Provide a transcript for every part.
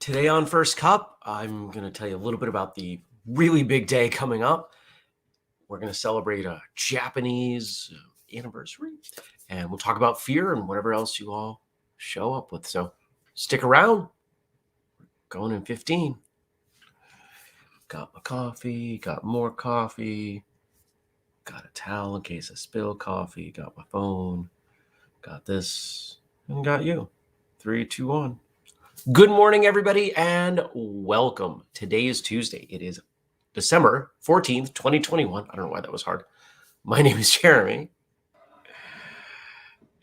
Today on First Cup, I'm going to tell you a little bit about the really big day coming up. We're going to celebrate a Japanese anniversary, and we'll talk about fear and whatever else you all show up with. So stick around. Going in 15. Got my coffee, got more coffee, got a towel in case I spill coffee, got my phone, got this, and got you. 3, 2, 1. Good morning, everybody, and welcome. Today is Tuesday. It is December 14th, 2021. I don't know why that was hard. My name is Jeremy,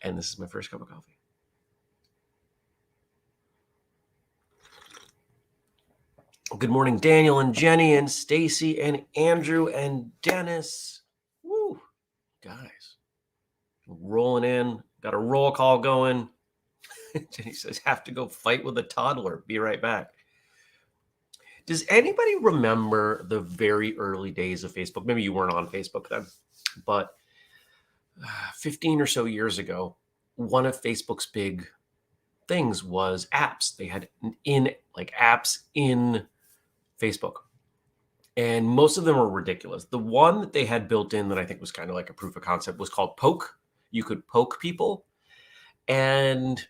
and this is my first cup of coffee. Good morning, Daniel and Jenny and Stacy and Andrew and Dennis. Woo, guys, rolling in. Got a roll call going. Jenny says, have to go fight with a toddler. Be right back. Does anybody remember the very early days of Facebook? Maybe you weren't on Facebook then, but 15 or so years ago, one of Facebook's big things was apps. They had apps in Facebook, and most of them were ridiculous. The one that they had built in that I think was kind of like a proof of concept was called Poke. You could poke people, and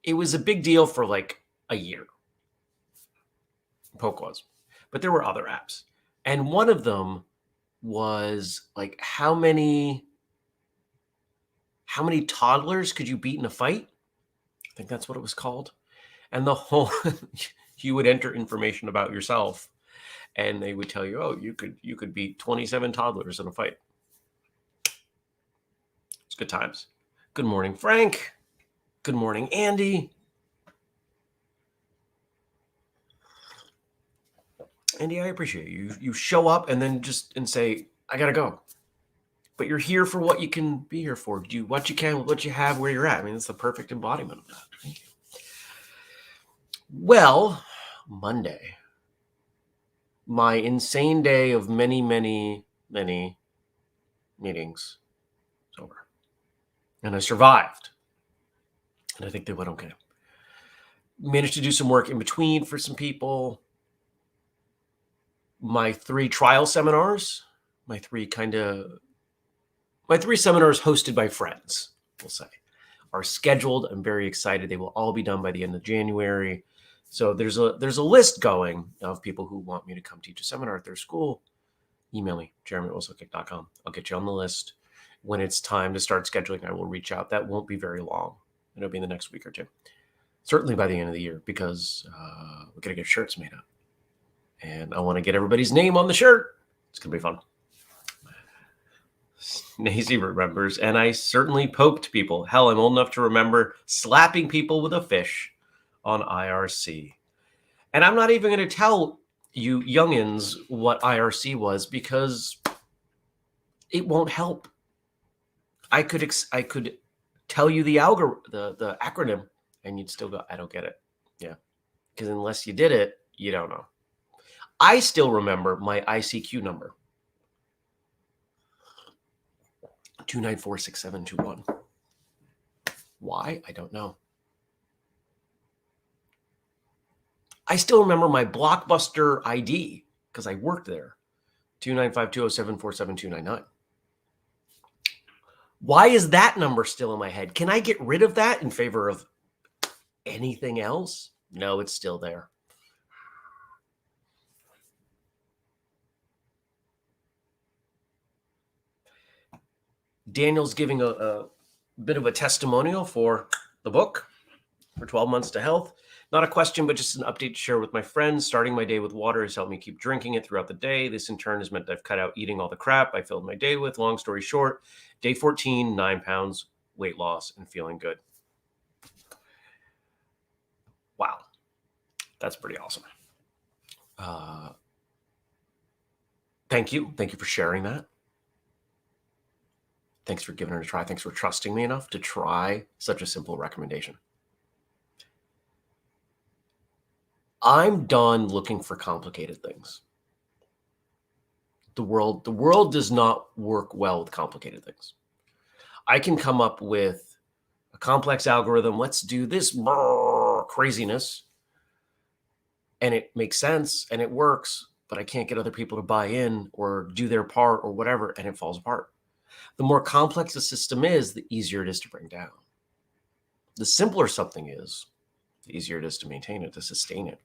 it was a big deal for like a year. Poke was, but there were other apps, and one of them was like how many toddlers could you beat in a fight? I think that's what it was called. And the whole you would enter information about yourself, and they would tell you, oh, you could beat 27 toddlers in a fight. It's good times. Good morning, Frank. Good morning, Andy. Andy, I appreciate you. You show up and then and say, I gotta go. But you're here for what you can be here for. Do what you can with what you have where you're at. I mean, it's the perfect embodiment of that. Thank you. Well, Monday, my insane day of many, many, many meetings is over. And I survived. And I think they went okay. Managed to do some work in between for some people. My 3 trial seminars, my three seminars hosted by friends, we'll say, are scheduled. I'm very excited. They will all be done by the end of January. So there's a list going of people who want me to come teach a seminar at their school. Email me, jeremy@whistlekick.com. I'll get you on the list. When it's time to start scheduling, I will reach out. That won't be very long. It'll be in the next week or two. Certainly by the end of the year, because we're going to get shirts made up. And I want to get everybody's name on the shirt. It's going to be fun. Sneezy remembers, and I certainly poked people. Hell, I'm old enough to remember slapping people with a fish on IRC. And I'm not even going to tell you youngins what IRC was, because it won't help. I could tell you the acronym, and you'd still go, I don't get it. Yeah, because unless you did it, you don't know. I still remember my ICQ number, 2946721. Why? I don't know. I still remember my Blockbuster ID because I worked there, 29520747299. Why is that number still in my head? Can I get rid of that in favor of anything else? No, it's still there. Daniel's giving a bit of a testimonial for the book, for 12 Months to Health. Not a question, but just an update to share with my friends. Starting my day with water has helped me keep drinking it throughout the day. This in turn has meant I've cut out eating all the crap I filled my day with. Long story short, day 14, 9 pounds, weight loss, and feeling good. Wow. That's pretty awesome. Thank you. Thank you for sharing that. Thanks for giving it a try. Thanks for trusting me enough to try such a simple recommendation. I'm done looking for complicated things. The world does not work well with complicated things. I can come up with a complex algorithm. Let's do this craziness, and it makes sense and it works, but I can't get other people to buy in or do their part or whatever, and it falls apart. The more complex the system is, the easier it is to bring down. The simpler something is, the easier it is to maintain it, to sustain it.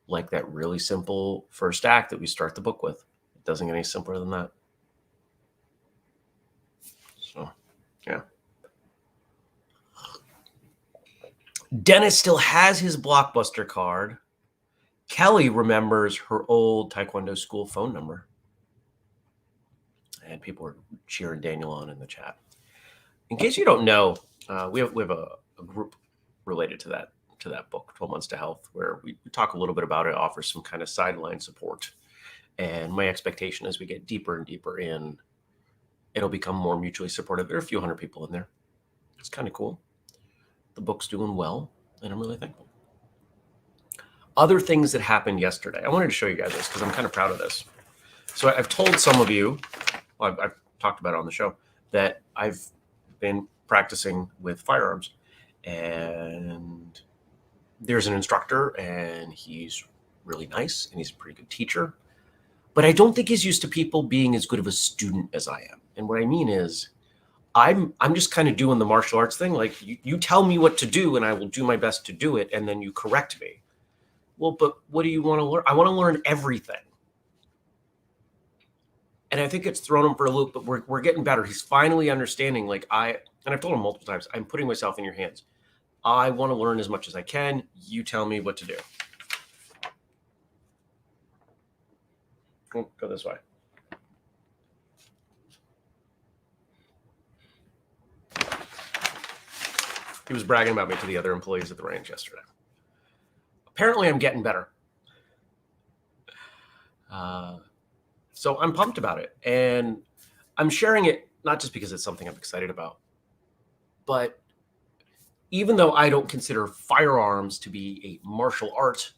Like that really simple first act that we start the book with. It doesn't get any simpler than that. So, yeah. Dennis still has his Blockbuster card. Kelly remembers her old Taekwondo school phone number. And people are cheering Daniel on in the chat. In case you don't know, we have a group related to that book, 12 Months to Health, where we talk a little bit about it, offer some kind of sideline support. And my expectation as we get deeper and deeper in, it'll become more mutually supportive. There are a few hundred people in there. It's kind of cool. The book's doing well, and I'm really thankful. Other things that happened yesterday. I wanted to show you guys this because I'm kind of proud of this. So I've told some of you, well, I've talked about it on the show, that I've been practicing with firearms. And there's an instructor, and he's really nice, and he's a pretty good teacher. But I don't think he's used to people being as good of a student as I am. And what I mean is, I'm just kind of doing the martial arts thing. Like, you tell me what to do, and I will do my best to do it, and then you correct me. Well, but what do you want to learn? I want to learn everything. And I think it's thrown him for a loop, but we're getting better. He's finally understanding, and I've told him multiple times, I'm putting myself in your hands. I want to learn as much as I can. You tell me what to do. Go this way. He was bragging about me to the other employees at the range yesterday. Apparently, I'm getting better. So I'm pumped about it. And I'm sharing it not just because it's something I'm excited about, but even though I don't consider firearms to be a martial art,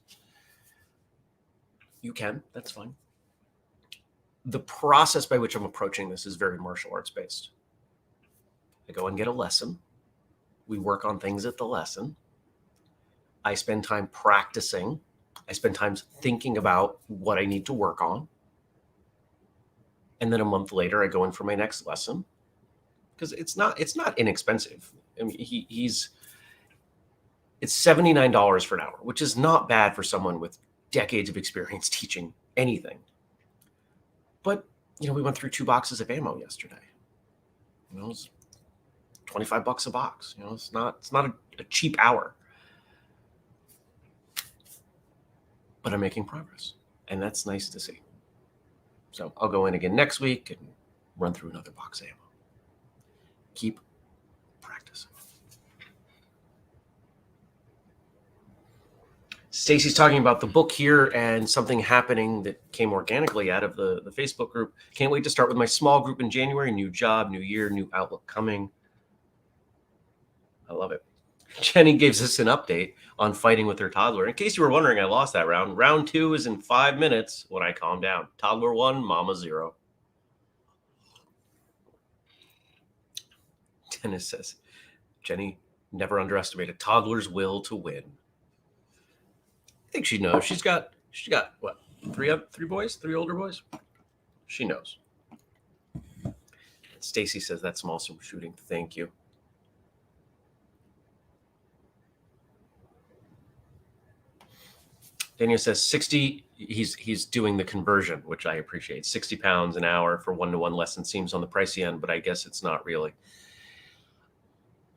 you can, that's fine. The process by which I'm approaching this is very martial arts based. I go and get a lesson. We work on things at the lesson. I spend time practicing. I spend time thinking about what I need to work on. And then a month later, I go in for my next lesson because it's not inexpensive. I mean, it's $79 for an hour, which is not bad for someone with decades of experience teaching anything. But, we went through 2 boxes of ammo yesterday. It was $25 a box. It's not a cheap hour. But I'm making progress, and that's nice to see. So I'll go in again next week and run through another box of ammo. Keep practicing. Stacy's talking about the book here and something happening that came organically out of the Facebook group. Can't wait to start with my small group in January. New job, new year, new outlook coming. I love it. Jenny gives us an update on fighting with her toddler. In case you were wondering, I lost that round. Round 2 is in 5 minutes when I calm down. Toddler 1, mama 0. Dennis says, Jenny, never underestimate a toddler's will to win. I think she knows. She's got what? 3 boys? 3 older boys? She knows. Stacy says that's some awesome shooting. Thank you. Daniel says 60. He's doing the conversion, which I appreciate. 60 pounds an hour for 1-to-1 lesson seems on the pricey end, but I guess it's not really.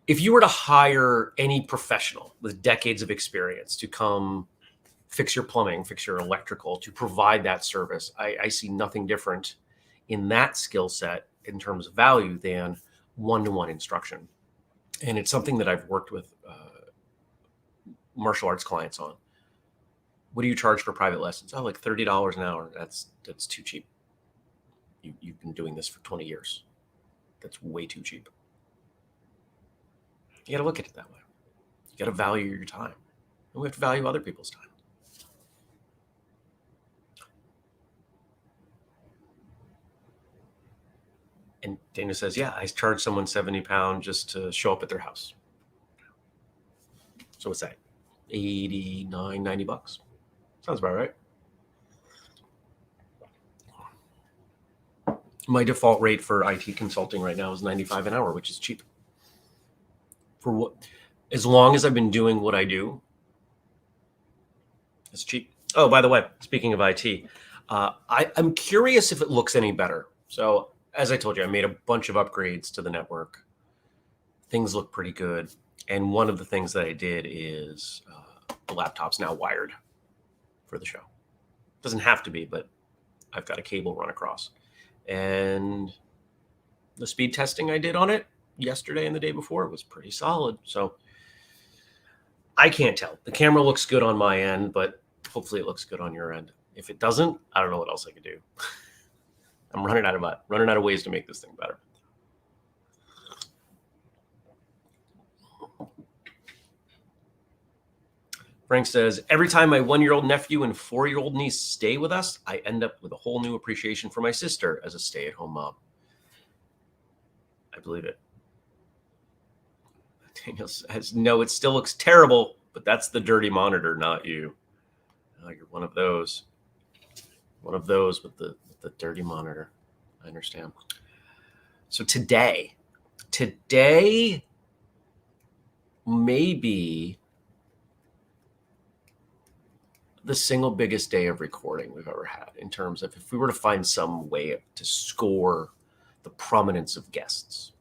If you were to hire any professional with decades of experience to come fix your plumbing, fix your electrical, to provide that service, I see nothing different in that skill set in terms of value than 1-to-1 instruction. And it's something that I've worked with martial arts clients on. What do you charge for private lessons? Oh, like $30 an hour. That's too cheap. You've been doing this for 20 years. That's way too cheap. You got to look at it that way. You got to value your time. And we have to value other people's time. And Dana says, yeah, I charge someone £70 just to show up at their house. So what's that? 89, 90 bucks. Sounds about right. My default rate for IT consulting right now is 95 an hour, which is cheap. For what? As long as I've been doing what I do, it's cheap. Oh, by the way, speaking of IT, I'm curious if it looks any better. So as I told you, I made a bunch of upgrades to the network. Things look pretty good. And one of the things that I did is the laptop's now wired for the show. Doesn't have to be, but I've got a cable run across. And the speed testing I did on it yesterday and the day before was pretty solid. So I can't tell. The camera looks good on my end, but hopefully it looks good on your end. If it doesn't, I don't know what else I could do. I'm running out of ways to make this thing better. Frank says, every time my 1-year-old nephew and 4-year-old niece stay with us, I end up with a whole new appreciation for my sister as a stay-at-home mom. I believe it. Daniel says, no, it still looks terrible, but that's the dirty monitor, not you. Oh, you're one of those. One of those with the dirty monitor. I understand. So today may be the single biggest day of recording we've ever had in terms of if we were to find some way to score the prominence of guests.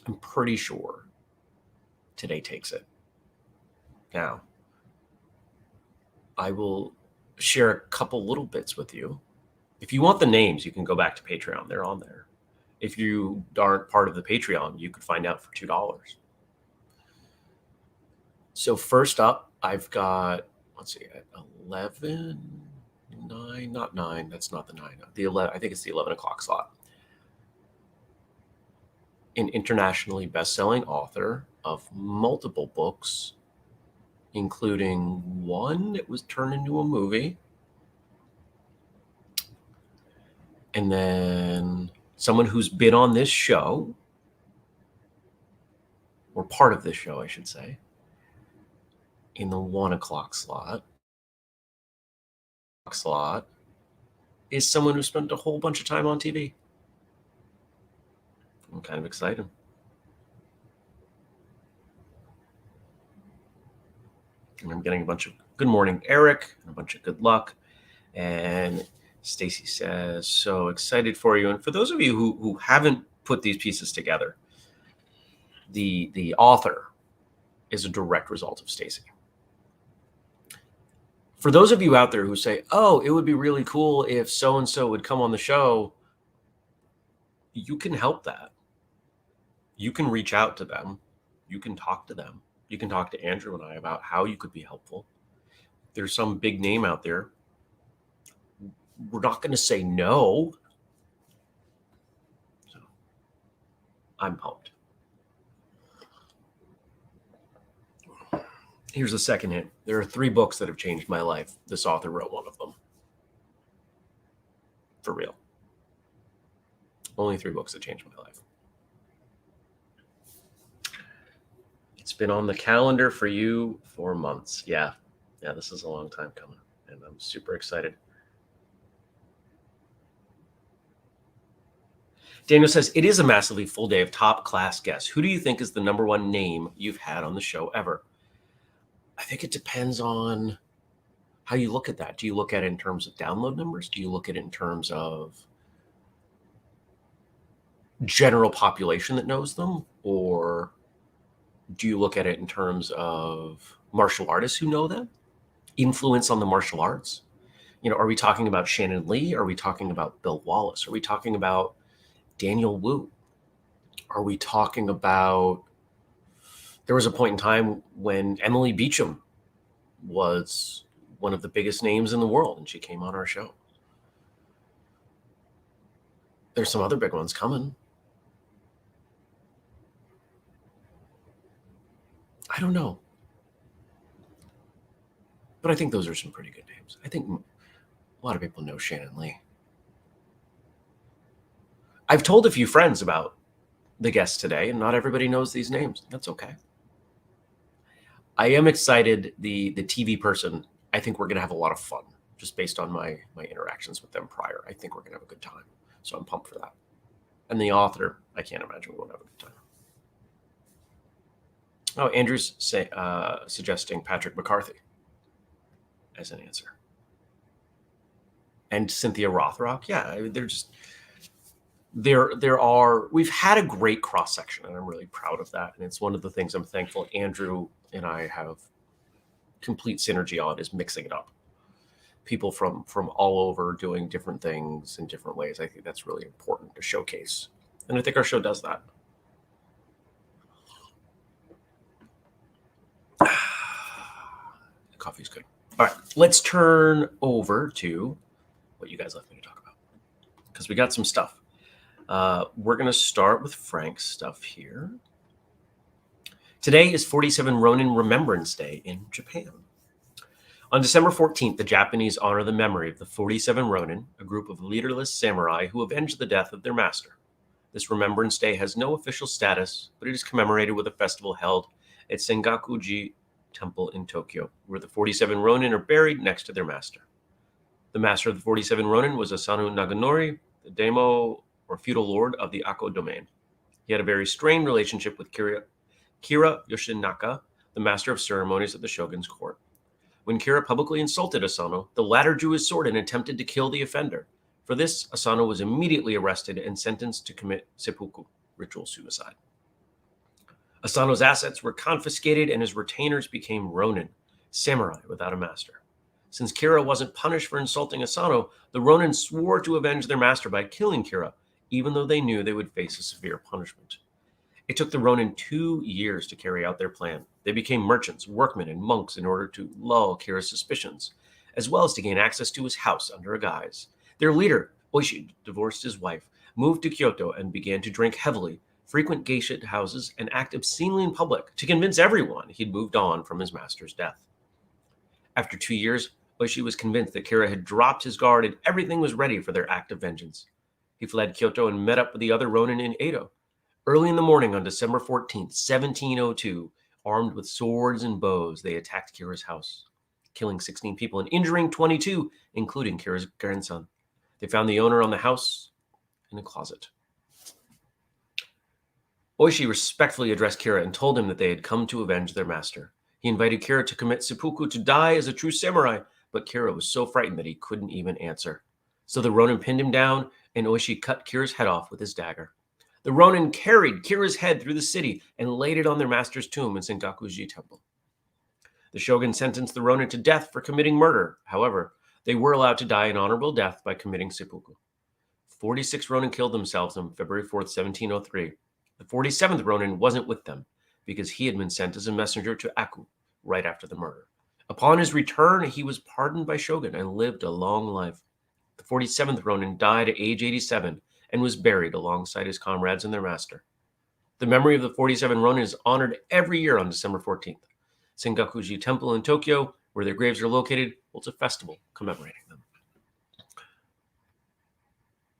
I'm pretty sure today takes it. Now, I will share a couple little bits with you. If you want the names, you can go back to Patreon. They're on there. If you aren't part of the Patreon, you could find out for $2. So first up, I've got, let's see, 11, 9, not 9. That's not the 9. The 11. I think it's the 11 o'clock slot. An internationally best-selling author of multiple books, including one that was turned into a movie. And then someone who's been on this show, or part of this show, I should say, in the 1 o'clock slot is someone who spent a whole bunch of time on TV. I'm kind of excited. And I'm getting a bunch of good morning, Eric, and a bunch of good luck. And Stacy says, so excited for you. And for those of you who haven't put these pieces together, the author is a direct result of Stacy. For those of you out there who say, oh, it would be really cool if so-and-so would come on the show, you can help that. You can reach out to them. You can talk to them. You can talk to Andrew and I about how you could be helpful. There's some big name out there. We're not going to say no. So I'm pumped. Here's the second hint. There are 3 books that have changed my life. This author wrote one of them. For real. Only 3 books that changed my life. It's been on the calendar for you for months. Yeah, this is a long time coming, and I'm super excited. Daniel says, it is a massively full day of top-class guests. Who do you think is the #1 name you've had on the show ever? I think it depends on how you look at that. Do you look at it in terms of download numbers? Do you look at it in terms of general population that knows them? Or do you look at it in terms of martial artists who know them? Influence on the martial arts? Are we talking about Shannon Lee? Are we talking about Bill Wallace? Are we talking about Daniel Wu? Are we talking about, there was a point in time when Emily Beecham was one of the biggest names in the world and she came on our show. There's some other big ones coming. I don't know. But I think those are some pretty good names. I think a lot of people know Shannon Lee. I've told a few friends about the guests today, and not everybody knows these names. That's okay. I am excited. The TV person, I think we're going to have a lot of fun just based on my interactions with them prior. I think we're going to have a good time. So I'm pumped for that. And the author, I can't imagine we won't have a good time. Oh, Andrew's suggesting Patrick McCarthy as an answer. And Cynthia Rothrock. Yeah, they're just... We've had a great cross section, and I'm really proud of that. And it's one of the things I'm thankful Andrew and I have complete synergy on, is mixing it up. People from all over doing different things in different ways. I think that's really important to showcase. And I think our show does that. Coffee's good. All right, let's turn over to what you guys left me to talk about, because we got some stuff. We're going to start with Frank's stuff here. Today is 47 Ronin Remembrance Day in Japan. On December 14th, the Japanese honor the memory of the 47 Ronin, a group of leaderless samurai who avenged the death of their master. This Remembrance Day has no official status, but it is commemorated with a festival held at Sengaku-ji Temple in Tokyo, where the 47 Ronin are buried next to their master. The master of the 47 Ronin was Asano Naganori, the daimyo or feudal lord of the Ako domain. He had a very strained relationship with Kira Yoshinaka, the master of ceremonies at the shogun's court. When Kira publicly insulted Asano, the latter drew his sword and attempted to kill the offender. For this, Asano was immediately arrested and sentenced to commit seppuku, ritual suicide. Asano's assets were confiscated and his retainers became Ronin, samurai without a master. Since Kira wasn't punished for insulting Asano, the Ronin swore to avenge their master by killing Kira, even though they knew they would face a severe punishment. It took the Ronin 2 years to carry out their plan. They became merchants, workmen, and monks in order to lull Kira's suspicions, as well as to gain access to his house under a guise. Their leader, Oishi, divorced his wife, moved to Kyoto, and began to drink heavily, frequent geisha houses, and act obscenely in public to convince everyone he'd moved on from his master's death. After 2 years, Oishi was convinced that Kira had dropped his guard and everything was ready for their act of vengeance. He fled Kyoto and met up with the other Ronin in Edo. Early in the morning on December 14th, 1702, armed with swords and bows, they attacked Kira's house, killing 16 people and injuring 22, including Kira's grandson. They found the owner on the house in a closet. Oishi respectfully addressed Kira and told him that they had come to avenge their master. He invited Kira to commit seppuku to die as a true samurai, but Kira was so frightened that he couldn't even answer. So the Ronin pinned him down, and Oishi cut Kira's head off with his dagger. The Ronin carried Kira's head through the city and laid it on their master's tomb in Sengaku-ji Temple. The shogun sentenced the Ronin to death for committing murder. However, they were allowed to die an honorable death by committing seppuku. 46 Ronin killed themselves on February 4th, 1703. The 47th Ronin wasn't with them because he had been sent as a messenger to Aku right after the murder. Upon his return, he was pardoned by shogun and lived a long life. The 47th Ronin died at age 87 and was buried alongside his comrades and their master. The memory of the 47 Ronin is honored every year on December 14th. Sengaku-ji Temple in Tokyo, where their graves are located, holds a festival commemorating them.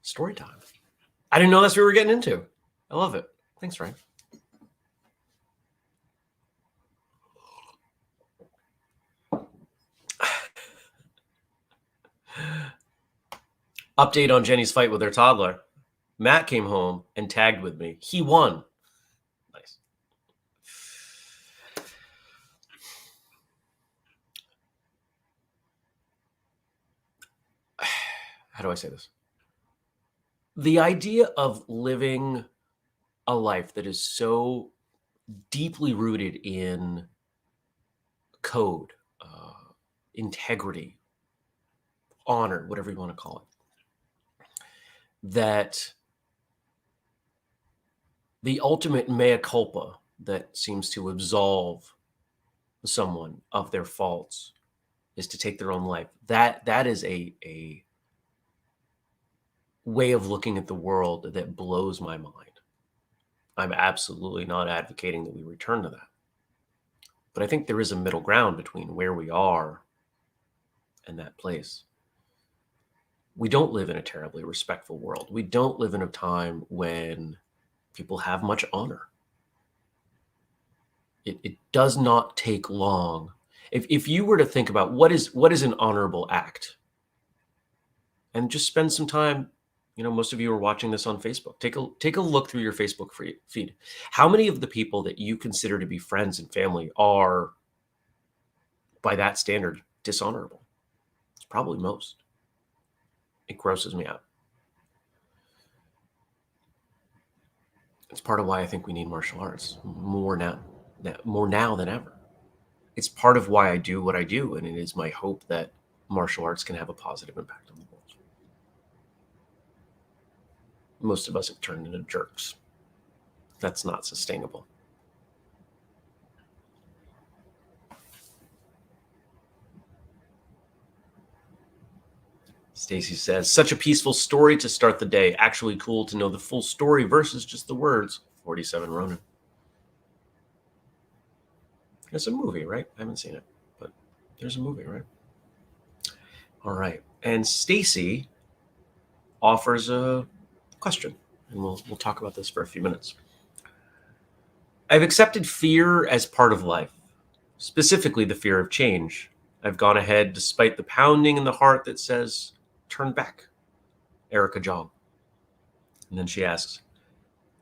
Story time. I didn't know that's what we were getting into. I love it. Thanks, Ryan. Update on Jenny's fight with her toddler. Matt came home and tagged with me. He won. Nice. How do I say this? The idea of living a life that is so deeply rooted in code, integrity, honor, whatever you want to call it, that the ultimate mea culpa that seems to absolve someone of their faults is to take their own life. That is a way of looking at the world that blows my mind. I'm absolutely not advocating that we return to that. But I think there is a middle ground between where we are and that place. We don't live in a terribly respectful world. We don't live in a time when people have much honor. It does not take long. If you were to think about what is an honorable act, and just spend some time, most of you are watching this on Facebook. Take a look through your Facebook feed. How many of the people that you consider to be friends and family are, by that standard, dishonorable? It's probably most. It grosses me out. It's part of why I think we need martial arts more now than ever. It's part of why I do what I do, and it is my hope that martial arts can have a positive impact on the world. Most of us have turned into jerks. That's not sustainable. Stacy says, such a peaceful story to start the day. Actually cool to know the full story versus just the words. 47 Ronin. It's a movie, right? I haven't seen it, but there's a movie, right? All right. And Stacy offers a question, and we'll talk about this for a few minutes. I've accepted fear as part of life, specifically the fear of change. I've gone ahead despite the pounding in the heart that says, turn back, Erica Jong. And then she asks,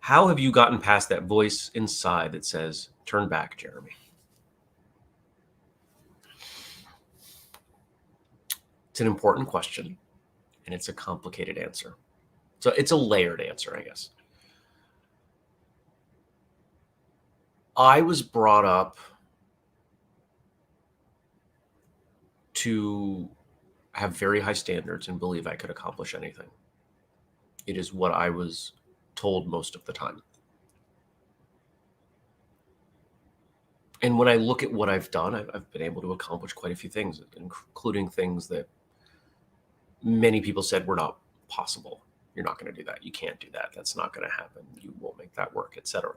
how have you gotten past that voice inside that says, turn back, Jeremy? It's an important question, and it's a complicated answer. So it's a layered answer, I guess. I was brought up to have very high standards and believe I could accomplish anything. It is what I was told most of the time. And when I look at what I've done, I've been able to accomplish quite a few things, including things that many people said were not possible. You're not going to do that. You can't do that. That's not going to happen. You won't make that work, etc.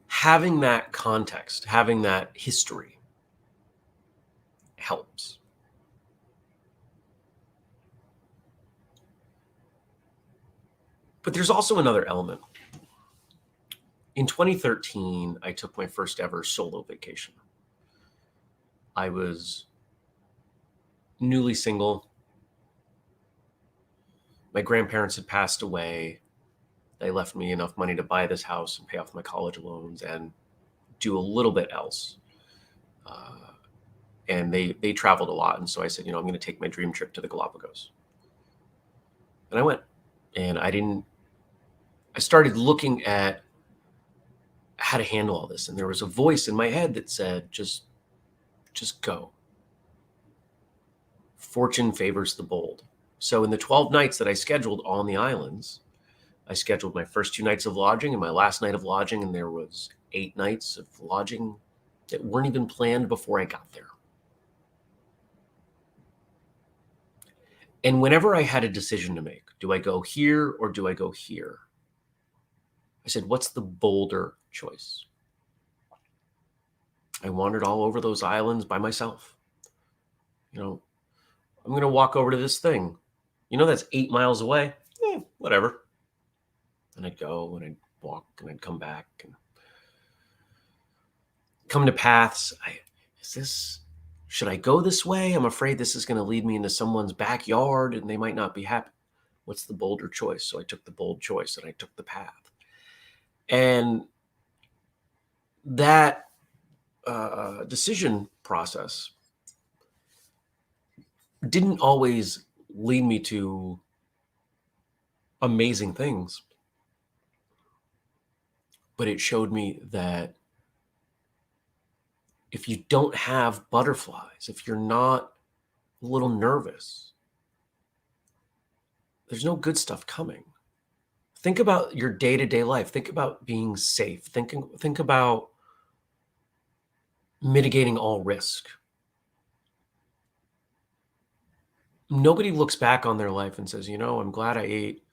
Having that context, having that history helps. But there's also another element. In 2013, I took my first ever solo vacation. I was newly single. My grandparents had passed away. They left me enough money to buy this house and pay off my college loans and do a little bit else. And they traveled a lot. And so I said, I'm going to take my dream trip to the Galapagos. And I went. And I started looking at how to handle all this. And there was a voice in my head that said, just go. Fortune favors the bold. So in the 12 nights that I scheduled on the islands, I scheduled my first 2 nights of lodging and my last night of lodging, and there was 8 nights of lodging that weren't even planned before I got there. And whenever I had a decision to make, do I go here or do I go here? I said, what's the bolder choice? I wandered all over those islands by myself. I'm going to walk over to this thing. That's 8 miles away. Whatever. And I'd go and I'd walk and I'd come back and come to paths. Should I go this way? I'm afraid this is going to lead me into someone's backyard and they might not be happy. What's the bolder choice? So I took the bold choice and I took the path. And that decision process didn't always lead me to amazing things, but it showed me that if you don't have butterflies, if you're not a little nervous, there's no good stuff coming. Think about your day-to-day life. Think about being safe. Think about mitigating all risk. Nobody looks back on their life and says, I'm glad I ate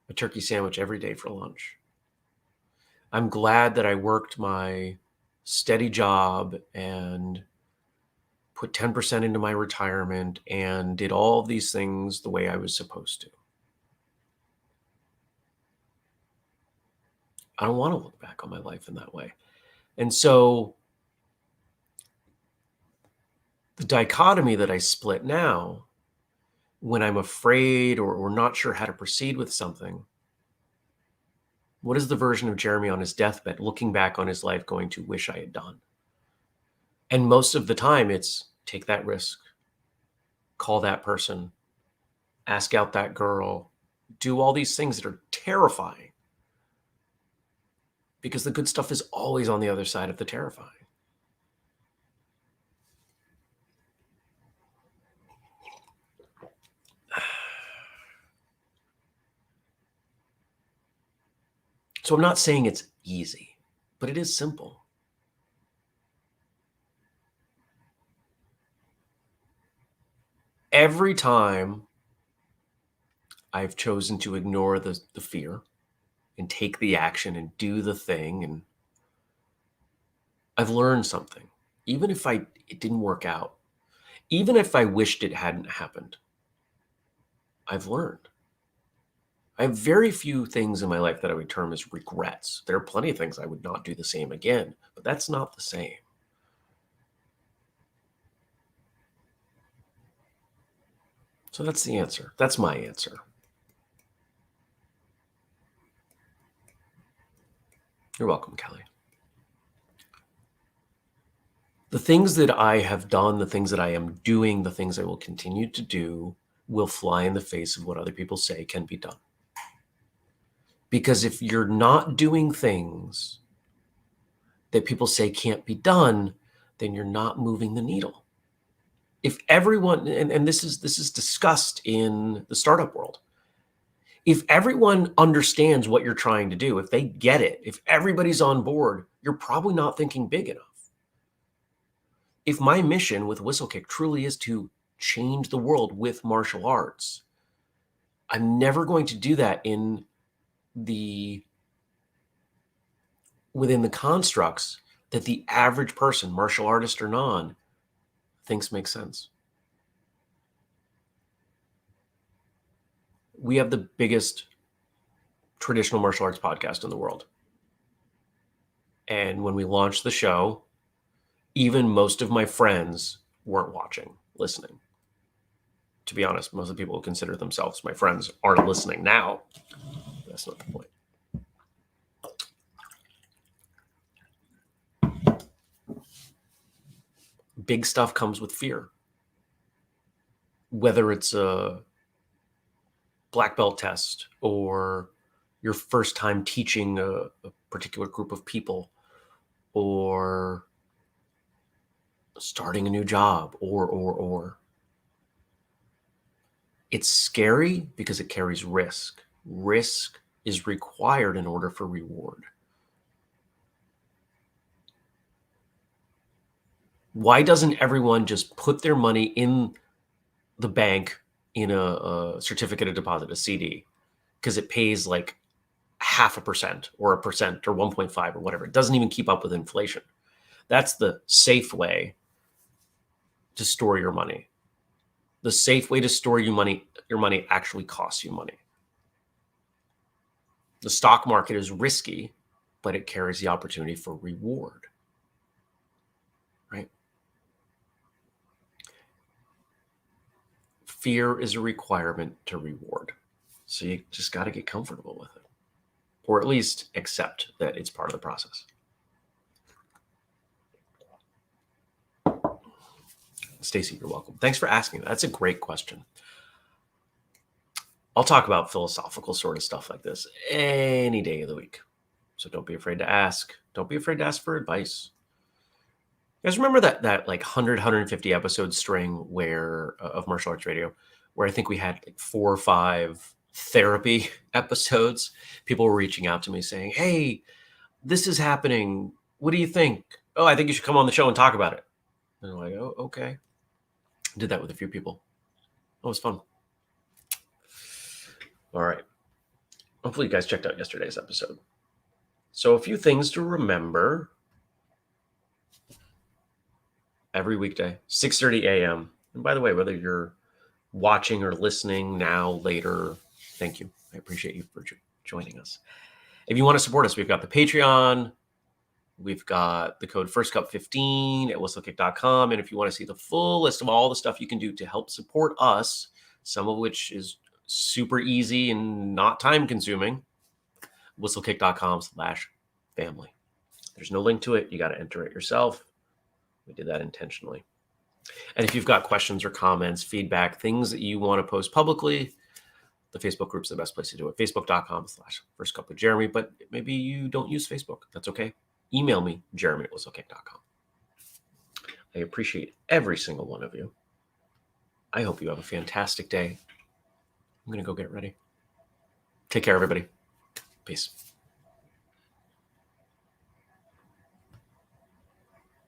a turkey sandwich every day for lunch. I'm glad that I worked my steady job and put 10% into my retirement and did all of these things the way I was supposed to. I don't want to look back on my life in that way. And so the dichotomy that I split now, when I'm afraid or not sure how to proceed with something, what is the version of Jeremy on his deathbed looking back on his life going to wish I had done? And most of the time it's take that risk, call that person, ask out that girl, do all these things that are terrifying, because the good stuff is always on the other side of the terrifying. So I'm not saying it's easy, but it is simple. Every time I've chosen to ignore the fear and take the action and do the thing, and I've learned something. Even if it didn't work out, even if I wished it hadn't happened, I've learned. I have very few things in my life that I would term as regrets. There are plenty of things I would not do the same again, but that's not the same. So that's the answer. That's my answer. You're welcome, Kelly. The things that I have done, the things that I am doing, the things I will continue to do will fly in the face of what other people say can be done. Because if you're not doing things that people say can't be done, then you're not moving the needle. If everyone, and this is discussed in the startup world, if everyone understands what you're trying to do, if they get it, if everybody's on board, you're probably not thinking big enough. If my mission with whistlekick truly is to change the world with martial arts, I'm never going to do that within the constructs that the average person, martial artist or non, thinks makes sense. We have the biggest traditional martial arts podcast in the world. And when we launched the show, even most of my friends weren't watching, listening. To be honest, most of the people who consider themselves my friends aren't listening now. That's not the point. Big stuff comes with fear. Whether it's a black belt test or your first time teaching a particular group of people, or starting a new job, or. It's scary because it carries risk. Risk is required in order for reward. Why doesn't everyone just put their money in the bank in a certificate of deposit, a CD? Because it pays like 0.5% or 1% or 1.5 or whatever. It doesn't even keep up with inflation. That's the safe way to store your money. The safe way to store your money actually costs you money. The stock market is risky, but it carries the opportunity for reward, right? Fear is a requirement to reward. So you just got to get comfortable with it, or at least accept that it's part of the process. Stacy, you're welcome. Thanks for asking. That's a great question. I'll talk about philosophical sort of stuff like this any day of the week. So don't be afraid to ask. Don't be afraid to ask for advice. You guys remember that like 100, 150 episode string where of Martial Arts Radio, where I think we had like 4 or 5 therapy episodes? People were reaching out to me saying, hey, this is happening. What do you think? Oh, I think you should come on the show and talk about it. And I'm like, oh, okay. Did that with a few people. It was fun. All right. Hopefully you guys checked out yesterday's episode. So a few things to remember. Every weekday, 6:30 a.m. And by the way, whether you're watching or listening now, later, thank you. I appreciate you for joining us. If you want to support us, we've got the Patreon. We've got the code FirstCup15 at whistlekick.com. And if you want to see the full list of all the stuff you can do to help support us, some of which is super easy and not time consuming, whistlekick.com/family. There's no link to it. You got to enter it yourself. We did that intentionally. And if you've got questions or comments, feedback, things that you want to post publicly, the Facebook group's the best place to do it. Facebook.com/firstcupwithjeremy. But maybe you don't use Facebook. That's okay. Email me, jeremy@whistlekick.com. I appreciate every single one of you. I hope you have a fantastic day. I'm going to go get ready. Take care, everybody. Peace.